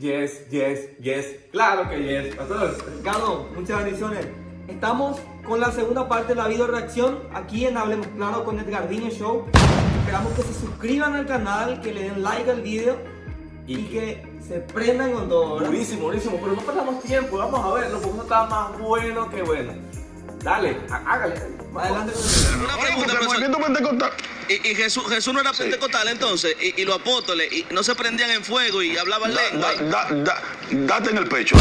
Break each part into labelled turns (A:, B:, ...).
A: Claro que yes.
B: Pastor Ricardo, muchas bendiciones. Estamos con la segunda parte de la video reacción aquí en Hablemos Claro con Edgardinho Show. Esperamos que se suscriban al canal, que le den like al video y que se prendan con todo, ¿verdad?
A: Buenísimo, pero no perdamos tiempo, vamos a verlo, porque eso está más bueno que bueno. Dale, hágale.
B: Adelante.
C: Una pregunta,
D: el movimiento pentecostal.
C: y Jesús no era pentecostal entonces, y los apóstoles y no se prendían en fuego y hablaban lengua.
D: Date en el pecho,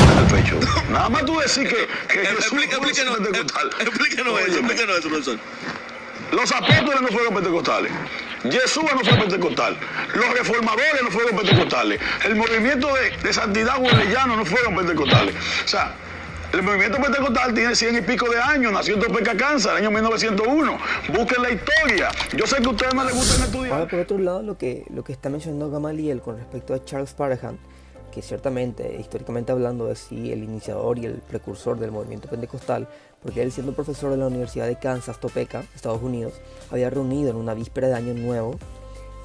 D: Nada más tú decir que Jesús no es pentecostal.
C: Explíquenos eso, profesor.
D: Los apóstoles no fueron pentecostales. Yeshua no fue pentecostal. Los reformadores no fueron pentecostales. El movimiento de santidad guarellano no fueron pentecostales. O sea, el movimiento pentecostal tiene 100 y pico de años. Nació en Topeka, Kansas, en el año 1901. Busquen la historia. Yo sé que a ustedes no les gusta estudiar.
E: Ahora, por otro lado, lo que está mencionando Gamaliel con respecto a Charles Spurgeon, que ciertamente, históricamente hablando, es sí el iniciador y el precursor del movimiento pentecostal, porque él, siendo profesor de la Universidad de Kansas, Topeka, Estados Unidos, había reunido en una víspera de Año Nuevo,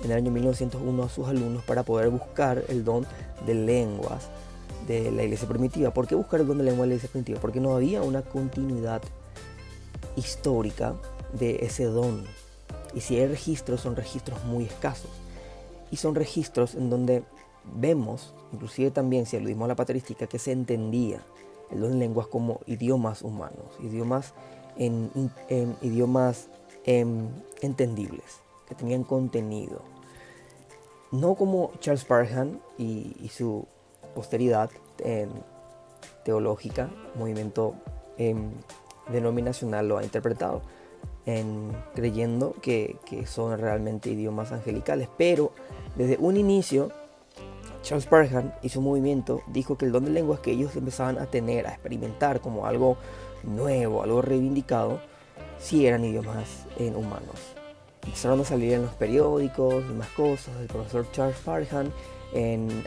E: en el año 1901, a sus alumnos para poder buscar el don de lenguas de la iglesia primitiva. ¿Por qué buscar el don de lengua de la iglesia primitiva? Porque no había una continuidad histórica de ese don. Y si hay registros, son registros muy escasos. Y son registros en donde vemos, inclusive también si aludimos a la patrística, que se entendía el don de lenguas como idiomas humanos, idiomas entendibles, que tenían contenido. No como Charles Spurgeon y su posteridad teológica, movimiento denominacional lo ha interpretado, creyendo que son realmente idiomas angelicales. Pero desde un inicio, Charles Spurgeon y su movimiento dijo que el don de lenguas que ellos empezaban a tener, a experimentar como algo nuevo, algo reivindicado, sí eran idiomas humanos. Empezaron a salir en los periódicos y más cosas. El profesor Charles Spurgeon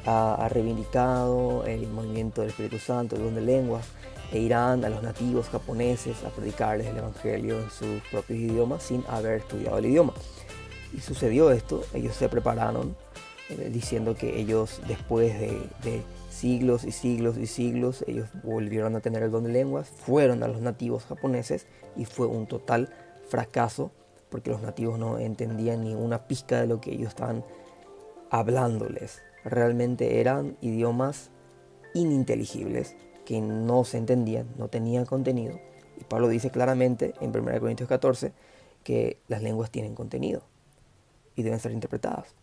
E: ha reivindicado el movimiento del Espíritu Santo, el don de lenguas, e irán a los nativos japoneses a predicarles el evangelio en sus propios idiomas sin haber estudiado el idioma. Y sucedió esto, ellos se prepararon diciendo que ellos, después de siglos y siglos y siglos, ellos volvieron a tener el don de lenguas, fueron a los nativos japoneses y fue un total fracaso, porque los nativos no entendían ni una pizca de lo que ellos estaban hablándoles. Realmente eran idiomas ininteligibles, que no se entendían, no tenían contenido. Y Pablo dice claramente en 1 Corintios 14 que las lenguas tienen contenido y deben ser interpretadas.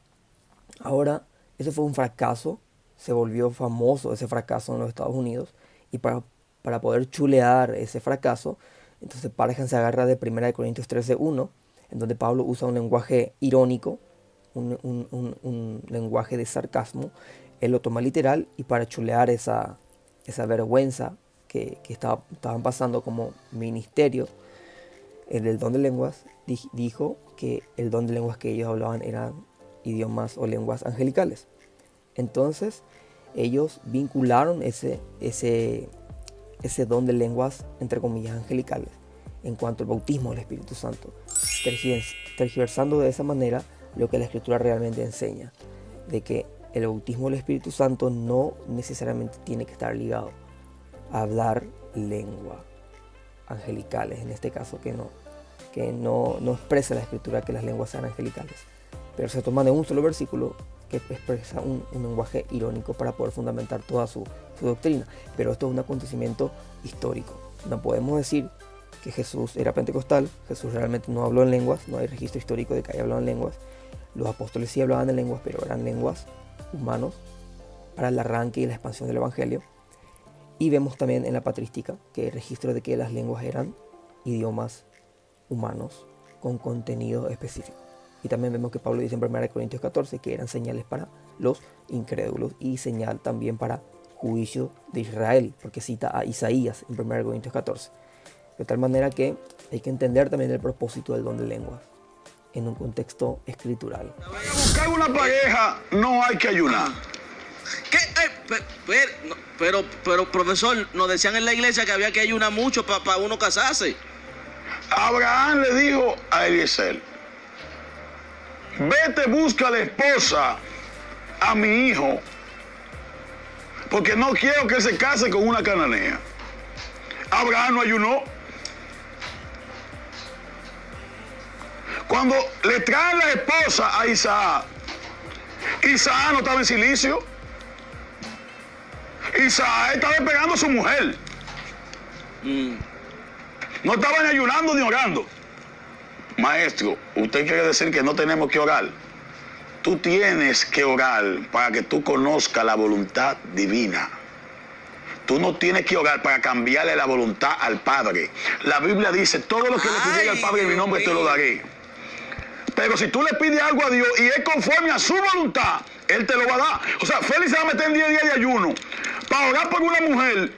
E: Ahora, eso fue un fracaso, se volvió famoso ese fracaso en los Estados Unidos, y para poder chulear ese fracaso, entonces Spurgeon se agarra de 1 Corintios 13:1, en donde Pablo usa un lenguaje irónico, un lenguaje de sarcasmo. Él lo toma literal, y para chulear esa vergüenza que estaban pasando como ministerio, el don de lenguas, dijo que el don de lenguas que ellos hablaban eran idiomas o lenguas angelicales. Entonces ellos vincularon ese don de lenguas, entre comillas, angelicales, en cuanto al bautismo del Espíritu Santo, tergiversando de esa manera lo que la Escritura realmente enseña, de que el bautismo del Espíritu Santo no necesariamente tiene que estar ligado a hablar lengua angelicales, en este caso que no expresa la Escritura que las lenguas sean angelicales, pero se toma de un solo versículo que expresa un lenguaje irónico para poder fundamentar toda su doctrina. Pero esto es un acontecimiento histórico. No podemos decir que Jesús era pentecostal. Jesús realmente no habló en lenguas, no hay registro histórico de que haya hablado en lenguas. Los apóstoles sí hablaban en lenguas, pero eran lenguas humanos para el arranque y la expansión del evangelio. Y vemos también en la patrística que hay registro de que las lenguas eran idiomas humanos con contenido específico. Y también vemos que Pablo dice en 1 Corintios 14 que eran señales para los incrédulos y señal también para juicio de Israel, porque cita a Isaías en 1 Corintios 14. De tal manera que hay que entender también el propósito del don de lenguas en un contexto escritural.
D: Para buscar una pareja no hay que ayunar.
C: ¿Qué? Pero profesor, nos decían en la iglesia que había que ayunar mucho para uno casarse.
D: Abraham le dijo a Eliezer: vete, busca la esposa a mi hijo. porque no quiero que él se case con una cananea. Abraham no ayunó. Cuando le traen la esposa a Isaac, Isaac no estaba en silicio. Isaac estaba esperando a su mujer. No estaban ayunando ni orando. Maestro, usted quiere decir que no tenemos que orar. Tú tienes que orar para que tú conozcas la voluntad divina. Tú no tienes que orar para cambiarle la voluntad al Padre. La Biblia dice, todo lo que le pidiera al Padre en mi nombre te lo daré. Pero si tú le pides algo a Dios y es conforme a su voluntad, Él te lo va a dar. O sea, Félix se va a meter en 10 días de ayuno para orar por una mujer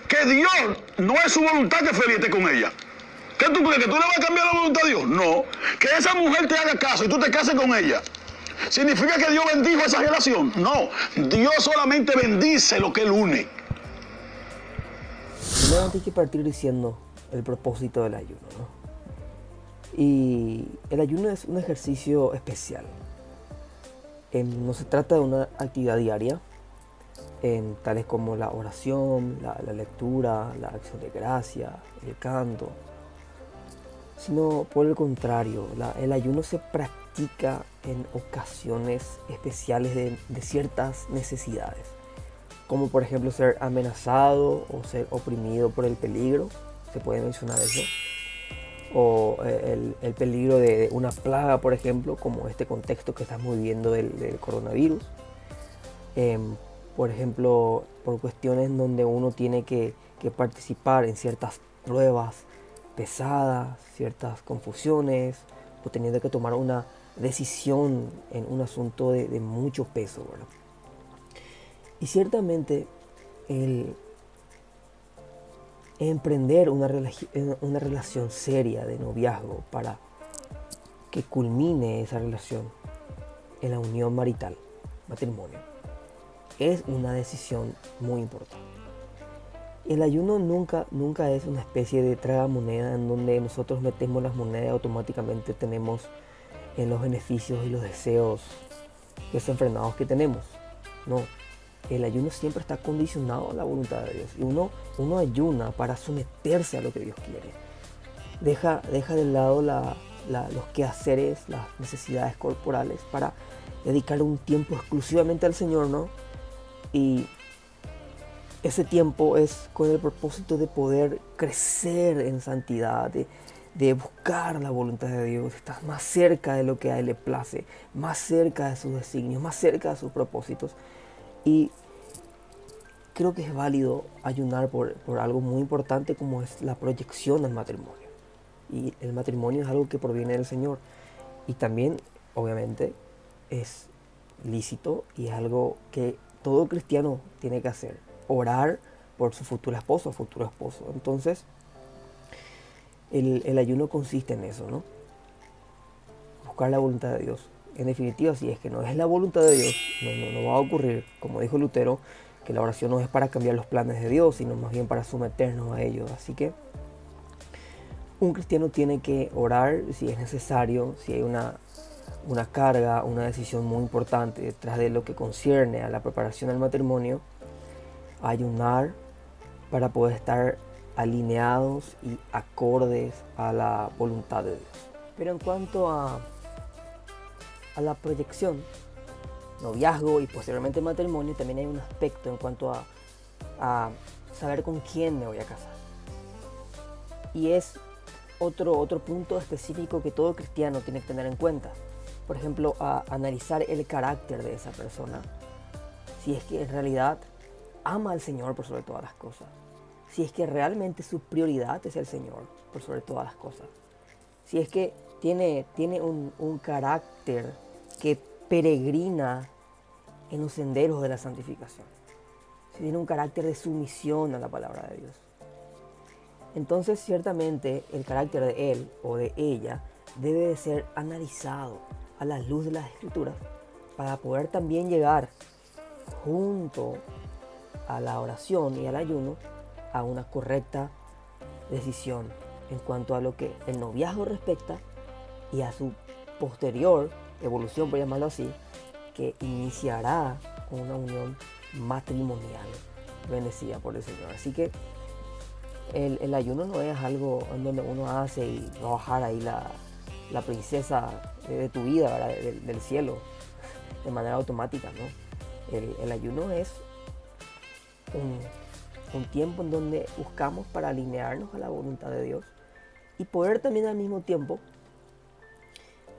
D: que Dios no es su voluntad que Félix esté con ella. ¿Qué tú crees? ¿Que tú le vas a cambiar la voluntad a Dios? No. Que esa mujer te haga caso y tú te cases con ella. ¿Significa que Dios bendijo esa relación? No. Dios solamente bendice lo que Él une.
E: Primeramente hay que partir diciendo el propósito del ayuno, ¿no? Y el ayuno es un ejercicio especial. No se trata de una actividad diaria, tales como la oración, la lectura, la acción de gracia, el canto, sino por el contrario, el ayuno se practica en ocasiones especiales de ciertas necesidades, como por ejemplo ser amenazado o ser oprimido por el peligro, se puede mencionar eso, o el peligro de una plaga, por ejemplo, como este contexto que estamos viviendo del coronavirus. Por ejemplo, por cuestiones donde uno tiene que participar en ciertas pruebas pesadas, ciertas confusiones, o teniendo que tomar una decisión en un asunto de mucho peso, ¿verdad? Y ciertamente el emprender una relación seria de noviazgo para que culmine esa relación en la unión marital, matrimonio, es una decisión muy importante. El ayuno nunca es una especie de tragamoneda en donde nosotros metemos las monedas y automáticamente tenemos en los beneficios y los deseos desenfrenados que tenemos. No, el ayuno siempre está condicionado a la voluntad de Dios y uno ayuna para someterse a lo que Dios quiere. Deja de lado los quehaceres, las necesidades corporales para dedicar un tiempo exclusivamente al Señor, ¿no? Y ese tiempo es con el propósito de poder crecer en santidad, de buscar la voluntad de Dios, estar más cerca de lo que a Él le place, más cerca de sus designios, más cerca de sus propósitos. Y creo que es válido ayunar por algo muy importante como es la proyección al matrimonio. Y el matrimonio es algo que proviene del Señor. Y también, obviamente, es lícito y es algo que todo cristiano tiene que hacer. Orar por su futura esposa o futuro esposo. Entonces, el ayuno consiste en eso, ¿no? Buscar la voluntad de Dios. En definitiva, si es que no es la voluntad de Dios, no va a ocurrir, como dijo Lutero, que la oración no es para cambiar los planes de Dios, sino más bien para someternos a ellos. Así que un cristiano tiene que orar si es necesario, si hay una carga, una decisión muy importante detrás de lo que concierne a la preparación del matrimonio, ayunar para poder estar alineados y acordes a la voluntad de Dios. Pero en cuanto a la proyección, noviazgo y posteriormente matrimonio, también hay un aspecto en cuanto a saber con quién me voy a casar. Y es otro punto específico que todo cristiano tiene que tener en cuenta. Por ejemplo, a analizar el carácter de esa persona. Si es que en realidad ama al Señor por sobre todas las cosas. Si es que realmente su prioridad es el Señor por sobre todas las cosas. Si es que tiene un carácter que peregrina en los senderos de la santificación. Si tiene un carácter de sumisión a la palabra de Dios. Entonces, ciertamente, el carácter de él o de ella debe de ser analizado a la luz de las Escrituras para poder también llegar junto a la oración y al ayuno a una correcta decisión en cuanto a lo que el noviazgo respecta y a su posterior evolución, por llamarlo así, que iniciará con una unión matrimonial bendecida por el Señor. Así que el ayuno no es algo en donde uno hace y va a bajar ahí la princesa de tu vida, ¿verdad? Del cielo de manera automática, ¿no? El ayuno es un tiempo en donde buscamos para alinearnos a la voluntad de Dios y poder también al mismo tiempo,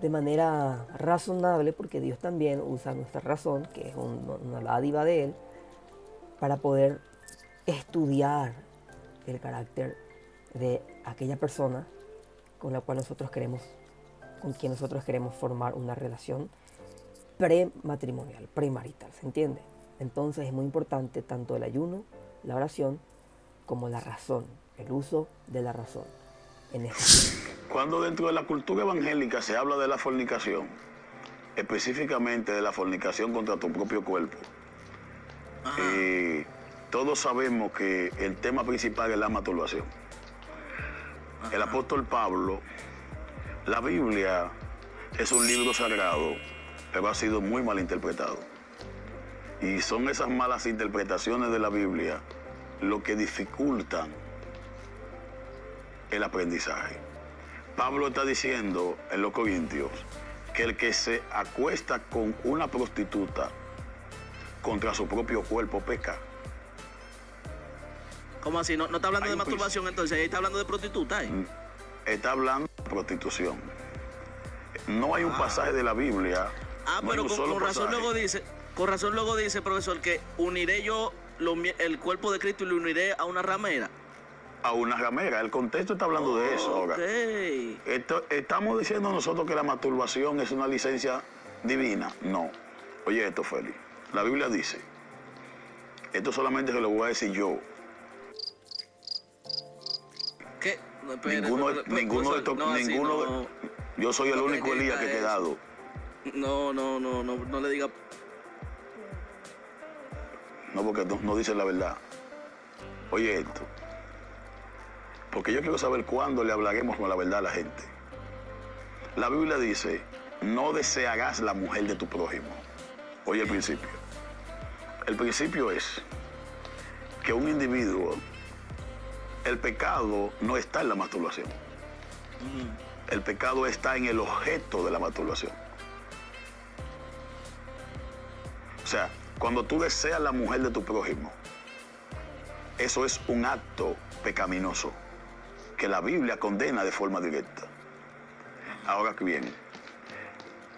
E: de manera razonable, porque Dios también usa nuestra razón, que es una dádiva de Él, para poder estudiar el carácter de aquella persona con quien nosotros queremos formar una relación prematrimonial, premarital, ¿se entiende? Entonces es muy importante tanto el ayuno, la oración, como la razón, el uso de la razón en este.
D: Cuando dentro de la cultura evangélica se habla de la fornicación, específicamente de la fornicación contra tu propio cuerpo, todos sabemos que el tema principal es la masturbación. El apóstol Pablo, la Biblia es un libro sagrado, pero ha sido muy mal interpretado. Y son esas malas interpretaciones de la Biblia lo que dificultan el aprendizaje. Pablo está diciendo en los Corintios que el que se acuesta con una prostituta contra su propio cuerpo peca.
C: ¿Cómo así? ¿No está hablando de masturbación entonces? Ahí está hablando de prostituta.
D: Está hablando de prostitución. No hay un pasaje de la Biblia. No
C: pero
D: hay un solo
C: con razón
D: pasaje.
C: con razón luego dice, profesor, que uniré yo el cuerpo de Cristo y lo uniré a una ramera.
D: A una ramera. El contexto está hablando de eso ahora.
C: Okay.
D: Estamos diciendo nosotros que la masturbación es una licencia divina. No. Oye esto, Félix. La Biblia dice, esto solamente se lo voy a decir yo.
C: ¿Qué? No,
D: Ninguno de estos, yo soy el único Elías que he quedado.
C: No le diga.
D: No, porque no dice la verdad. Oye esto. Porque yo quiero saber cuándo le hablaremos con la verdad a la gente. La Biblia dice, no desearás la mujer de tu prójimo. Oye el principio. El principio es que un individuo, el pecado no está en la masturbación. El pecado está en el objeto de la masturbación. O sea, cuando tú deseas la mujer de tu prójimo, eso es un acto pecaminoso que la Biblia condena de forma directa. Ahora que bien,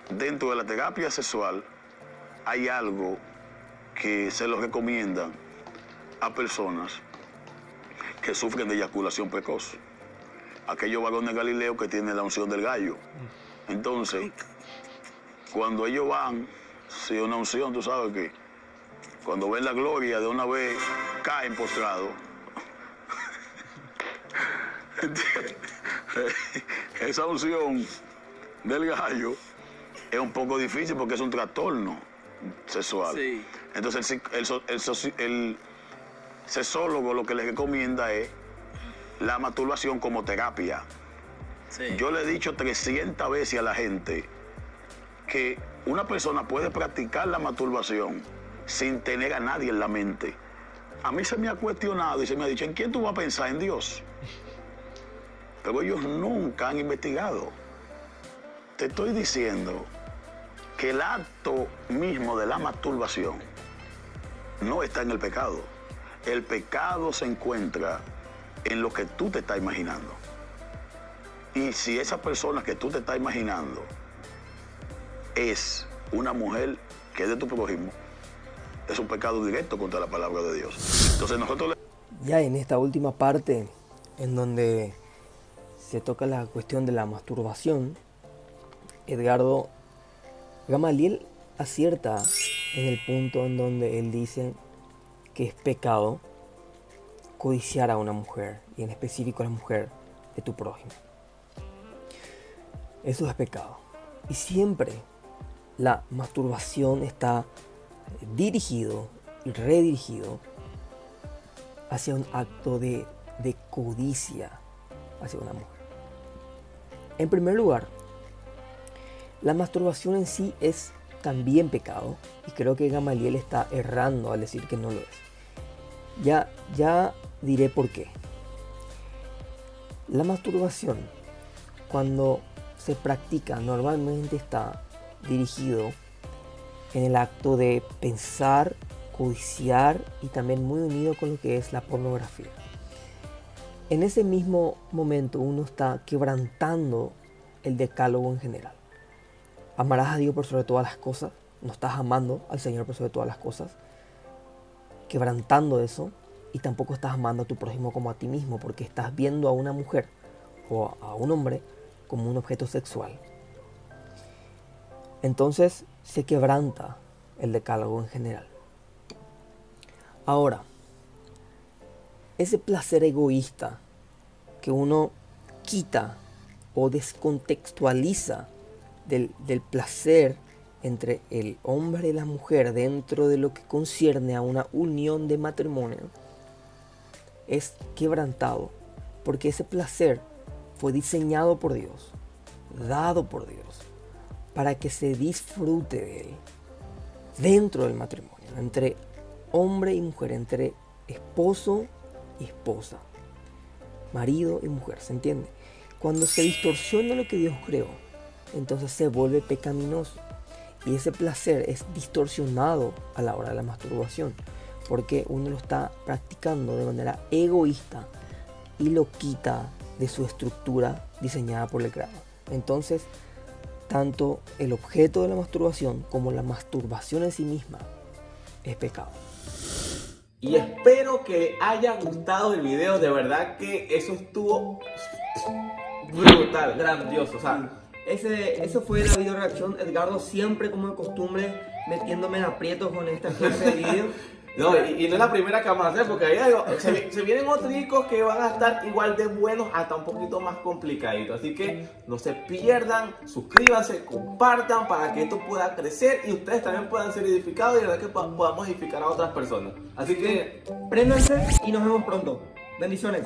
D: dentro de la terapia sexual hay algo que se lo recomiendan a personas que sufren de eyaculación precoz. Aquellos varones galileos que tienen la unción del gallo. Entonces, cuando ellos van, si una unción, tú sabes que cuando ven la gloria de una vez caen postrados. Esa unción del gallo es un poco difícil porque es un trastorno sexual.
C: Sí.
D: Entonces el sexólogo lo que le recomienda es la masturbación como terapia.
C: Sí.
D: Yo le he dicho 300 veces a la gente que una persona puede practicar la masturbación sin tener a nadie en la mente. A mí se me ha cuestionado y se me ha dicho, ¿en quién tú vas a pensar? En Dios. Pero ellos nunca han investigado. Te estoy diciendo que el acto mismo de la masturbación no está en el pecado. El pecado se encuentra en lo que tú te estás imaginando. Y si esa persona que tú te estás imaginando es una mujer que es de tu prójimo, es un pecado directo contra la palabra de Dios. Entonces nosotros
E: Ya en esta última parte, en donde se toca la cuestión de la masturbación, Edgardo Gamaliel acierta en el punto en donde él dice que es pecado codiciar a una mujer, y en específico a la mujer de tu prójimo. Eso es pecado. Y siempre la masturbación está dirigido y redirigido hacia un acto de codicia hacia una mujer. En primer lugar, la masturbación en sí es también pecado, y creo que Gamaliel está errando al decir que no lo es. Ya diré por qué. La masturbación, cuando se practica, normalmente está dirigido en el acto de pensar, codiciar y también muy unido con lo que es la pornografía. En ese mismo momento uno está quebrantando el decálogo en general. Amarás a Dios por sobre todas las cosas. No estás amando al Señor por sobre todas las cosas, quebrantando eso, y tampoco estás amando a tu prójimo como a ti mismo, porque estás viendo a una mujer o a un hombre como un objeto sexual. Entonces se quebranta el decálogo en general. Ahora, ese placer egoísta que uno quita o descontextualiza del placer entre el hombre y la mujer dentro de lo que concierne a una unión de matrimonio, es quebrantado, porque ese placer fue diseñado por Dios, dado por Dios, para que se disfrute de él dentro del matrimonio, entre hombre y mujer, entre esposo y esposa, marido y mujer, ¿se entiende? Cuando se distorsiona lo que Dios creó, entonces se vuelve pecaminoso, y ese placer es distorsionado a la hora de la masturbación, porque uno lo está practicando de manera egoísta y lo quita de su estructura diseñada por el Creador. Entonces, tanto el objeto de la masturbación como la masturbación en sí misma es pecado.
A: Y espero que haya gustado el video, de verdad que eso estuvo brutal, grandioso, o sea,
B: Eso fue la video reacción. Edgardo siempre, como de costumbre, metiéndome en aprietos con esta clase de video.
A: no, y no es la primera que vamos a hacer, porque ahí se vienen otros que van a estar igual de buenos, hasta un poquito más complicaditos. Así que no se pierdan, suscríbanse, compartan para que esto pueda crecer y ustedes también puedan ser edificados y de verdad que podamos edificar a otras personas. Así que
B: Préndanse y nos vemos pronto. Bendiciones.